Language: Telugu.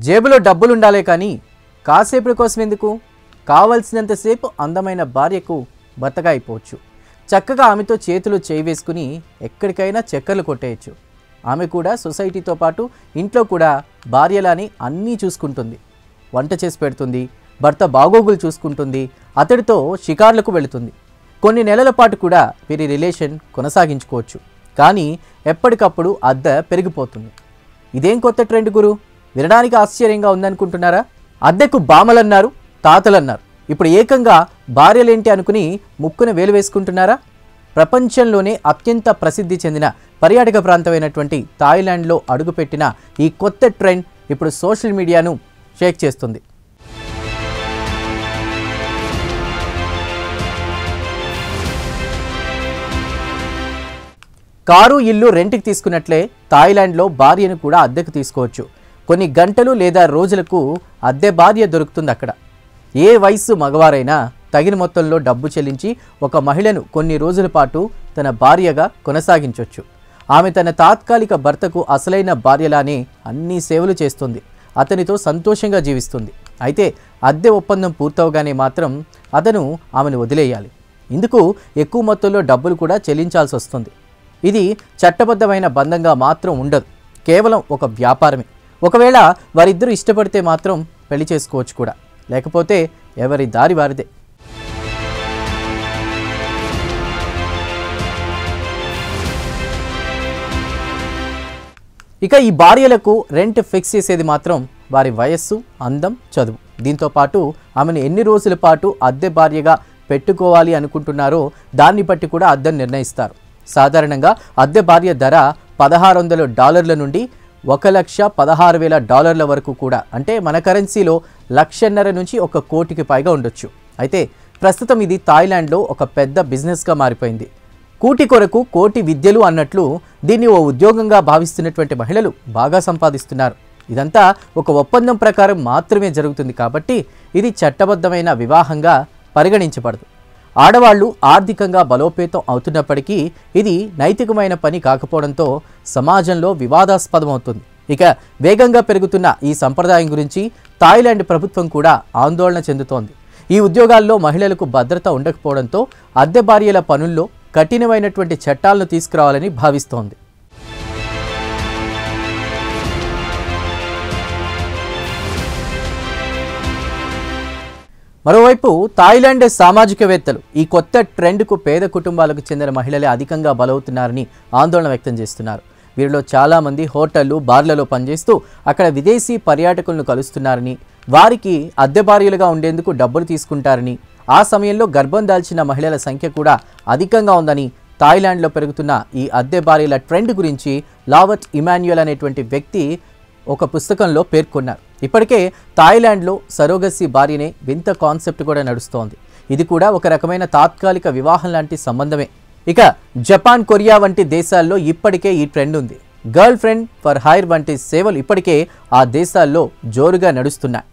జేబులో డబ్బులుండాలే కానీ కాసేపటి కోసం ఎందుకు? కావలసినంతసేపు అందమైన భార్యకు భర్తగా అయిపోవచ్చు. చక్కగా ఆమెతో చేతులు చేయి వేసుకుని ఎక్కడికైనా చక్కర్లు కొట్టేయచ్చు. ఆమె కూడా సొసైటీతో పాటు ఇంట్లో కూడా భార్యలాని అన్నీ చూసుకుంటుంది. వంట చేసి పెడుతుంది, భర్త బాగోగులు చూసుకుంటుంది, అతడితో షికార్లకు వెళుతుంది. కొన్ని నెలల పాటు కూడా వీరి రిలేషన్ కొనసాగించుకోవచ్చు. కానీ ఎప్పటికప్పుడు అద్దె పెరిగిపోతుంది. ఇదేం కొత్త ట్రెండ్ గురు? వినడానికి ఆశ్చర్యంగా ఉందనుకుంటున్నారా? అద్దెకు బామలన్నారు, తాతలన్నారు, ఇప్పుడు ఏకంగా భార్యలేంటి అనుకుని ముక్కున వేలు వేసుకుంటున్నారా? ప్రపంచంలోనే అత్యంత ప్రసిద్ధి చెందిన పర్యాటక ప్రాంతమైనటువంటి థాయిలాండ్లో అడుగుపెట్టిన ఈ కొత్త ట్రెండ్ ఇప్పుడు సోషల్ మీడియాను షేక్ చేస్తుంది. కారు, ఇల్లు రెంట్కి తీసుకున్నట్లే థాయిలాండ్లో భార్యను కూడా అద్దెకు తీసుకోవచ్చు. కొన్ని గంటలు లేదా రోజులకు అద్దె భార్య దొరుకుతుంది అక్కడ. ఏ వయసు మగవారైనా తగిన మొత్తంలో డబ్బు చెల్లించి ఒక మహిళను కొన్ని రోజుల పాటు తన భార్యగా కొనసాగించవచ్చు. ఆమె తన తాత్కాలిక భర్తకు అసలైన భార్యలానే అన్ని సేవలు చేస్తుంది, అతనితో సంతోషంగా జీవిస్తుంది. అయితే అద్దె ఒప్పందం పూర్తవగానే మాత్రం అతను ఆమెను వదిలేయాలి. ఇందుకు ఎక్కువ మొత్తంలో డబ్బులు కూడా చెల్లించాల్సి వస్తుంది. ఇది చట్టబద్ధమైన బంధంగా మాత్రం ఉండదు, కేవలం ఒక వ్యాపారమే. ఒకవేళ వారిద్దరూ ఇష్టపడితే మాత్రం పెళ్లి చేసుకోవచ్చు కూడా, లేకపోతే ఎవరి దారి వారిదే. ఇక ఈ భార్యలకు రెంట్ ఫిక్స్ చేసేది మాత్రం వారి వయస్సు, అందం, చదువు. దీంతో పాటు ఆమెను ఎన్ని రోజుల పాటు అద్దె భార్యగా పెట్టుకోవాలి అనుకుంటున్నారో దాన్ని బట్టి కూడా అద్దెను నిర్ణయిస్తారు. సాధారణంగా అద్దె భార్య ధర $1,600 నుండి $1,16,000 వరకు కూడా, అంటే మన కరెన్సీలో 1,50,000 నుంచి 1 కోటికి పైగా ఉండొచ్చు. అయితే ప్రస్తుతం ఇది థాయిలాండ్లో ఒక పెద్ద బిజినెస్గా మారిపోయింది. కూటి కొరకు కోటి విద్యలు అన్నట్లు దీన్ని ఓ ఉద్యోగంగా భావిస్తున్నటువంటి మహిళలు బాగా సంపాదిస్తున్నారు. ఇదంతా ఒక ఒప్పందం ప్రకారం మాత్రమే జరుగుతుంది కాబట్టి ఇది చట్టబద్ధమైన వివాహంగా పరిగణించబడదు. ఆడవాళ్లు ఆర్థికంగా బలోపేతం అవుతున్నప్పటికీ ఇది నైతికమైన పని కాకపోవడంతో సమాజంలో వివాదాస్పదం అవుతుంది. ఇక వేగంగా పెరుగుతున్న ఈ సంప్రదాయం గురించి థాయిలాండ్ ప్రభుత్వం కూడా ఆందోళన చెందుతోంది. ఈ ఉద్యోగాల్లో మహిళలకు భద్రత ఉండకపోవడంతో అద్దె భార్యల పనుల్లో కఠినమైనటువంటి చట్టాలను తీసుకురావాలని భావిస్తోంది. మరోవైపు థాయిలాండ్ సామాజికవేత్తలు ఈ కొత్త ట్రెండ్కు పేద కుటుంబాలకు చెందిన మహిళలే అధికంగా బలవుతున్నారని ఆందోళన వ్యక్తం చేస్తున్నారు. వీరిలో చాలామంది హోటళ్లు, బార్లలో పనిచేస్తూ అక్కడ విదేశీ పర్యాటకులను కలుస్తున్నారని, వారికి అద్దె భార్యలుగా ఉండేందుకు డబ్బులు తీసుకుంటారని, ఆ సమయంలో గర్భం దాల్చిన మహిళల సంఖ్య కూడా అధికంగా ఉందని థాయిలాండ్లో పెరుగుతున్న ఈ అద్దె భార్యల ట్రెండ్ గురించి లావట్ ఇమాన్యుయల్ అనేటువంటి వ్యక్తి ఒక పుస్తకంలో పేర్కొన్నారు. ఇప్పటికే థాయిలాండ్లో సరోగసీ భార్యనే వింత కాన్సెప్ట్ కూడా నడుస్తోంది. ఇది కూడా ఒక రకమైన తాత్కాలిక వివాహం లాంటి సంబంధమే. ఇక జపాన్, కొరియా వంటి దేశాల్లో ఇప్పటికే ఈ ట్రెండ్ ఉంది. గర్ల్ ఫ్రెండ్ ఫర్ హైర్ వంటి సేవలు ఇప్పటికే ఆ దేశాల్లో జోరుగా నడుస్తున్నాయి.